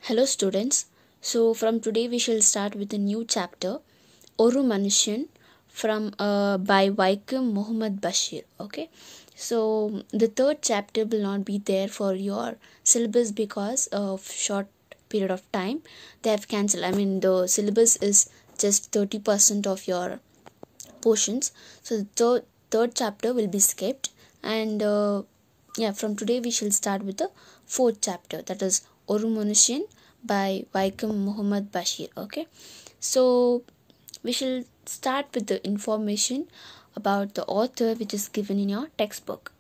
Hello students. So from today we shall start with a new chapter, Oru Manushan by Vaikom Muhammad Bashir. Okay. So the third chapter will not be there for your syllabus because of short period of time. They have cancelled. The syllabus is just 30% of your portions. So the third chapter will be skipped, and from today we shall start with the fourth chapter, that is Oru Manushan by Vaikom Muhammad Bashir. Okay, so we shall start with the information about the author which is given in your textbook.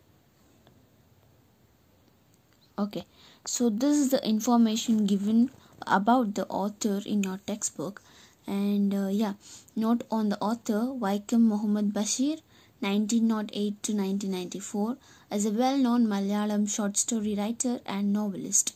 Okay, so this is the information given about the author in your textbook. And note on the author: Vaikom Muhammad Bashir, 1908 to 1994, as a well-known Malayalam short story writer and novelist.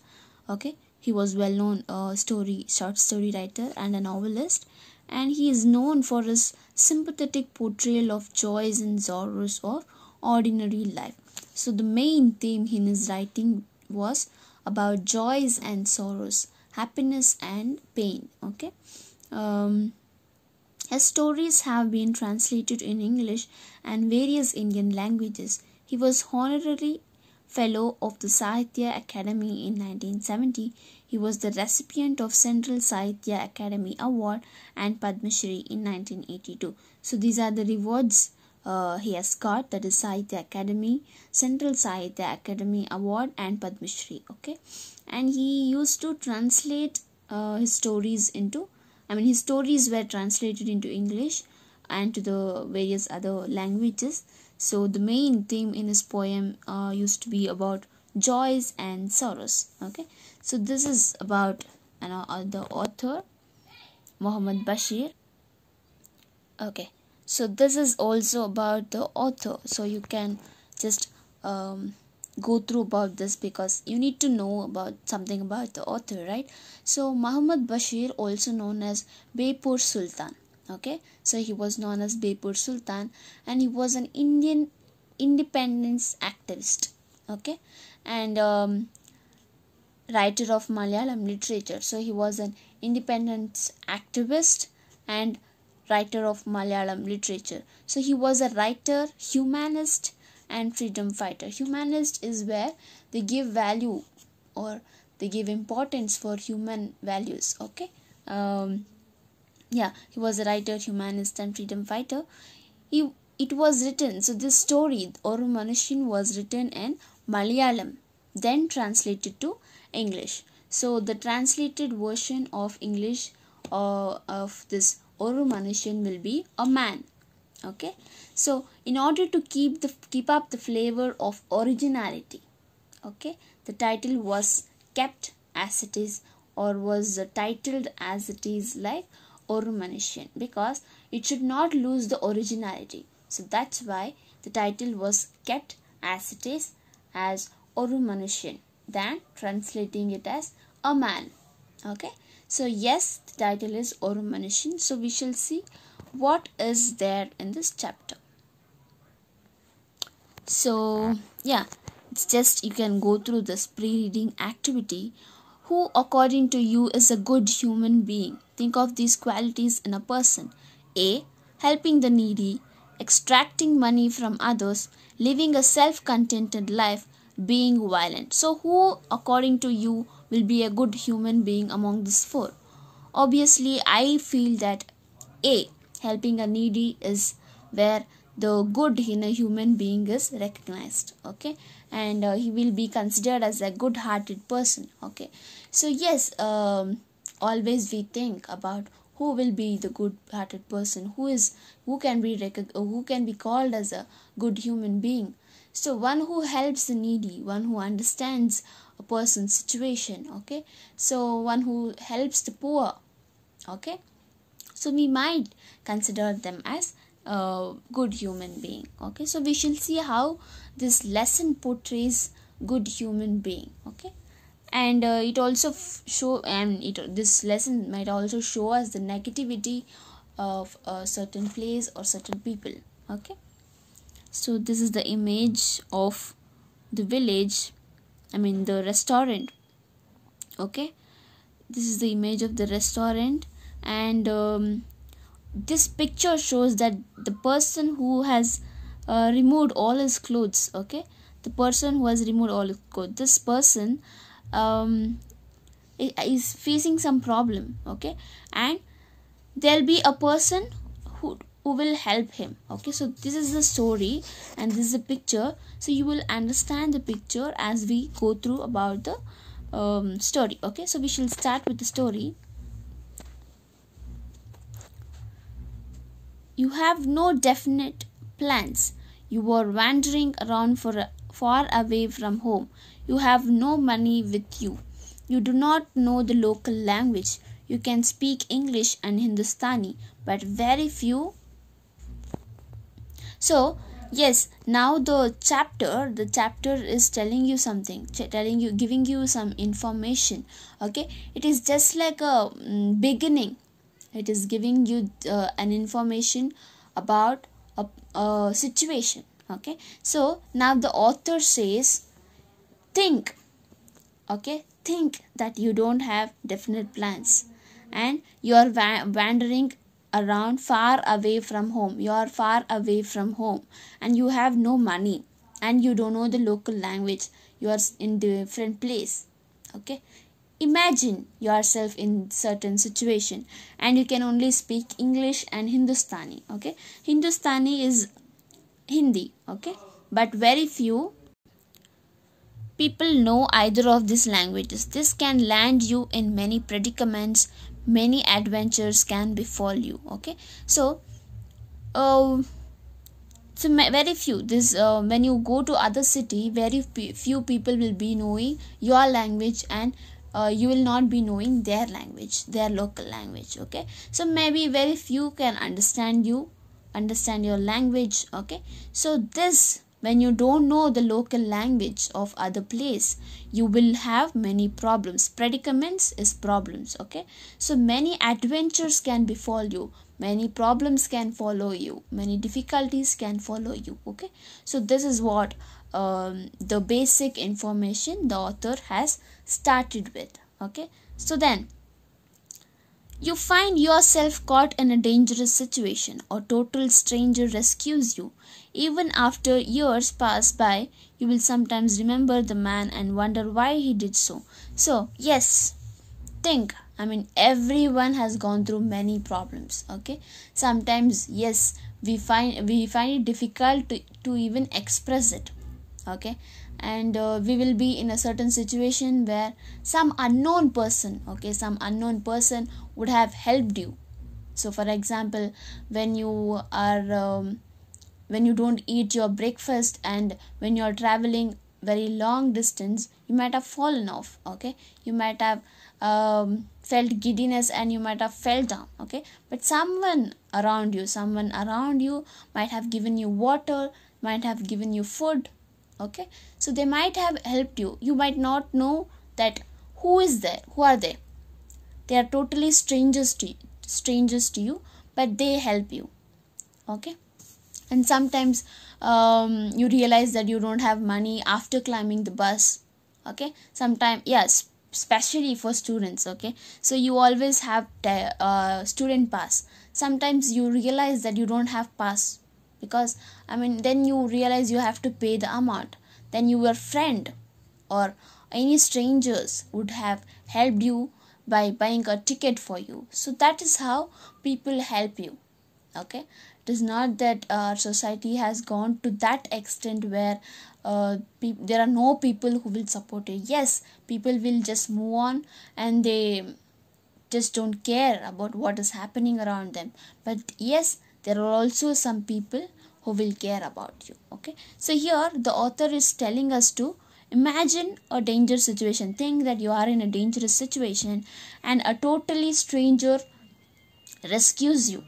Okay, he was well-known short story writer and a novelist, and he is known for his sympathetic portrayal of joys and sorrows of ordinary life. So the main theme in his writing was about joys and sorrows, happiness and pain. Okay. His stories have been translated in English and various Indian languages. He was honorary fellow of the Sahitya Academy in 1970. He was the recipient of Central Sahitya Academy Award and Padma Shri in 1982. So these are the rewards he has got, that is Sahitya Academy, Central Sahitya Academy Award and Padma Shri. Okay, and he used to translate his stories into his stories were translated into English and to the various other languages. So the main theme in his poem used to be about joys and sorrows. Okay, so this is about the author Muhammad Bashir. Okay, so this is also about the author, so you can just go through about this because you need to know about something about the author, right? So Muhammad Bashir, also known as Bepur Sultan. Okay, so he was known as Bepur Sultan, and he was an Indian independence activist. Okay, and writer of Malayalam literature. So he was an independence activist and writer of Malayalam literature. So he was a writer, humanist and freedom fighter. Humanist is where they give value or they give importance for human values. Okay, he was a writer, humanist and freedom fighter. It was written, so this story Oru Manushan was written in Malayalam, then translated to English. So the translated version of English of this Oru Manushan will be a man. Okay, so in order to keep up the flavor of originality, okay, the title was kept as it is, or was titled as it is, like Oru Manushan, because it should not lose the originality. So that's why the title was kept as it is, as Oru Manushan, than translating it as a man. Okay, so yes, the title is Oru Manushan. So we shall see what is there in this chapter. So it's just, you can go through this pre-reading activity. Who according to you is a good human being? Think of these qualities in a person. A. Helping the needy, extracting money from others, living a self-contented life, being violent. So who according to you will be a good human being among these four? Obviously I feel that A, helping a needy, is where the good in a human being is recognized. Okay, and he will be considered as a good hearted person. Okay, so yes, always we think about who will be the good hearted person, who can be called as a good human being. So one who helps the needy, one who understands a person's situation. Okay, so one who helps the poor. Okay, so we might consider them as a good human being. Okay, so we shall see how this lesson portrays good human being. Okay, and it also this lesson might also show us the negativity of a certain place or certain people. Okay, so this is the image of the village, the restaurant. Okay, this is the image of the restaurant, and this picture shows that the person who has removed all his clothes, okay, the person who has removed all his clothes, this person um, is facing some problem, okay, and there'll be a person who will help him, okay. So this is the story and this is a picture, so you will understand the picture as we go through about the story, okay. So we shall start with the story. You have no definite plans. You are wandering around far away from home. You have no money with you. You do not know the local language. You can speak English and Hindustani, but very few. So, yes, now the chapter is telling you something, giving you some information, okay. It is just like a beginning. It is giving you an information about a situation, okay. So now the author says, think, okay, think that you don't have definite plans and you are wandering around far away from home. You are far away from home and you have no money and you don't know the local language. You are in different place, okay. Imagine yourself in certain situation and you can only speak English and Hindustani, okay. Hindustani is Hindi, okay, but very few people know either of these languages. This can land you in many predicaments. Many adventures can befall you, okay. So very few this when you go to other city, very few people will be knowing your language, and you will not be knowing their language, their local language, okay. So maybe very few can understand your language, okay. So this, when you don't know the local language of other place, you will have many problems. Predicaments is problems, okay. So many adventures can befall you, many problems can follow you, many difficulties can follow you, okay. So this is what the basic information the author has started with, okay. So then you find yourself caught in a dangerous situation. A total stranger rescues you. Even after years pass by, you will sometimes remember the man and wonder why he did so. So yes, think, I mean, everyone has gone through many problems, okay. Sometimes yes, we find it difficult to even express it, okay. And we will be in a certain situation where some unknown person would have helped you. So for example, when you are when you don't eat your breakfast and when you are traveling very long distance, you might have fallen off, okay. You might have felt giddiness and you might have fell down, okay. But someone around you might have given you water, might have given you food, okay. So they might have helped you. You might not know that who are they. They are totally strangers to you, but they help you, okay. And sometimes you realize that you don't have money after climbing the bus, okay. Sometimes, yes, especially for students, okay. So you always have student pass. Sometimes you realize that you don't have pass, because then you realize you have to pay the amount. Then your friend or any strangers would have helped you by buying a ticket for you. So that is how people help you, okay. It is not that our society has gone to that extent where there are no people who will support you. Yes, people will just move on and they just don't care about what is happening around them. But yes, there are also some people who will care about you, okay. So here the author is telling us to imagine a dangerous situation. Think that you are in a dangerous situation and a totally stranger rescues you,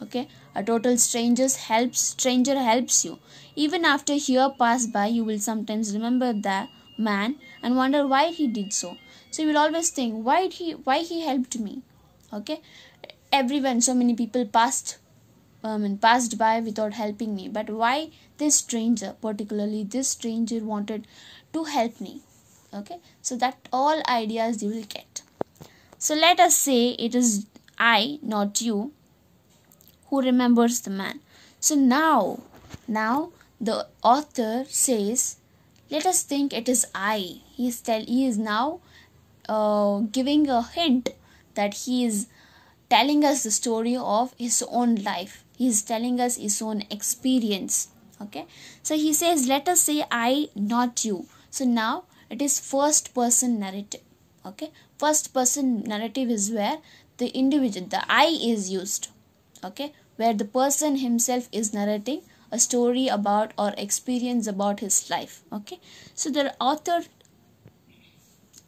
okay. A total stranger helps you. Even after year pass by, you will sometimes remember that man and wonder why he did so. So you will always think, why he helped me, okay. Everyone, so many people passed by without helping me, but why this stranger, particularly this stranger, wanted to help me, okay. So that all ideas you will get. So let us say it is I, not you, who remembers the man. So now the author says, let us think it is I. He is now giving a hint that he is telling us the story of his own life. He is telling us his own experience. Okay, so he says, let us say I, not you. So now it is first person narrative. Okay, first person narrative is where the individual, the I, is used. Okay, where the person himself is narrating a story about or experience about his life. Okay, so the author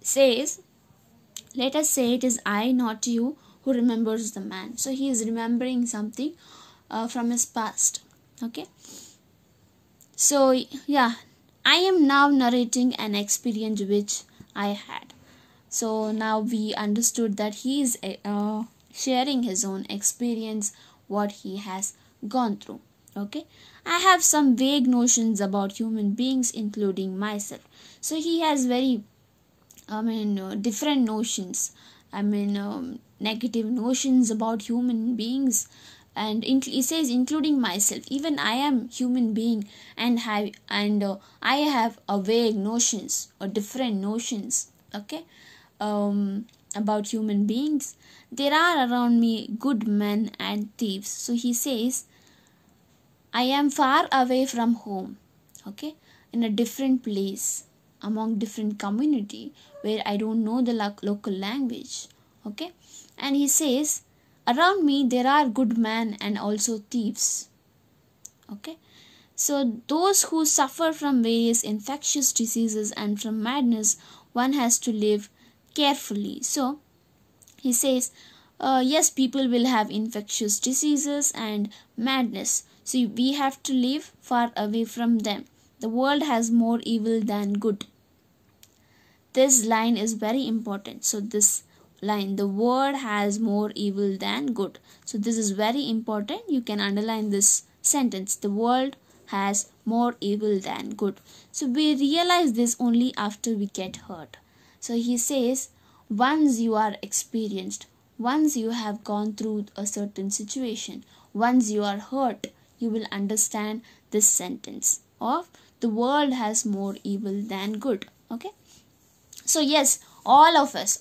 says, let us say it is I, not you, who remembers the man. So he is remembering something from his past. Okay, so yeah, I am now narrating an experience which I had. So now we understood that he is sharing his own experience, what he has gone through. Okay, I have some vague notions about human beings, including myself. So he has very different notions. Negative notions about human beings, and he says, including myself. Even I am human being, and I have a vague notions or different notions. Okay, about human beings. There are around me good men and thieves. So he says, I am far away from home. Okay, in a different place, among different community where I don't know the local language. Okay, and he says, around me there are good men and also thieves. Okay, so those who suffer from various infectious diseases and from madness, one has to live carefully. So he says, yes, people will have infectious diseases and madness, so we have to live far away from them. The world has more evil than good. This line is very important. So this line, the world has more evil than good. So this is very important. You can underline this sentence. The world has more evil than good. So we realize this only after we get hurt. So he says, once you are experienced, once you have gone through a certain situation, once you are hurt, you will understand this sentence of the world has more evil than good. Okay, so yes, all of us,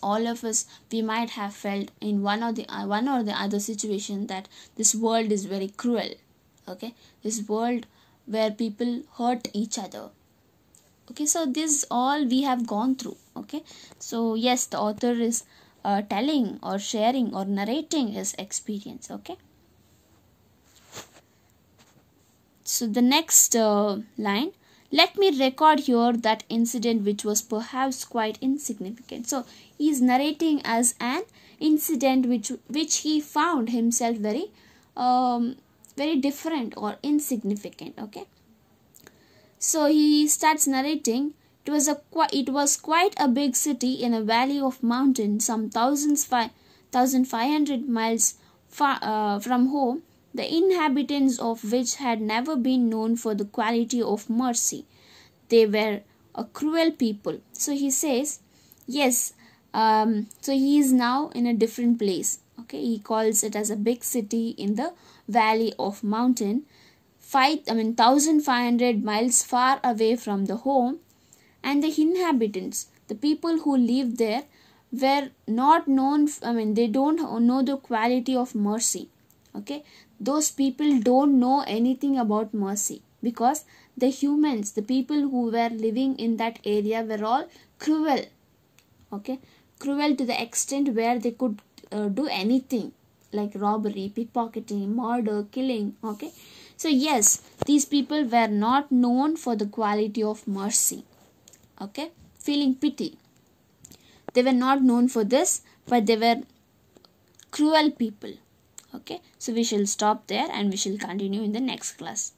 we might have felt in one or the other situation that this world is very cruel. Okay, this world where people hurt each other. Okay, so this all we have gone through. Okay, so yes, the author is telling or sharing or narrating his experience. Okay, so the next line, let me record here that incident which was perhaps quite insignificant. So he is narrating as an incident which he found himself very different or insignificant. Okay, so he starts narrating. It was quite a big city in a valley of mountains, some 1,500 miles far from home, the inhabitants of which had never been known for the quality of mercy. They were a cruel people. So he says, yes, so he is now in a different place. Okay, he calls it as a big city in the valley of mountain, 1,500 miles far away from the home, and the inhabitants, the people who lived there, were not known. They don't know the quality of mercy. Okay, those people don't know anything about mercy, because the humans, the people who were living in that area, were all cruel. Okay, cruel to the extent where they could do anything like robbery, pickpocketing, murder, killing. Okay, so yes, these people were not known for the quality of mercy. Okay, feeling pity, they were not known for this, but they were cruel people. Okay, so we shall stop there and we shall continue in the next class.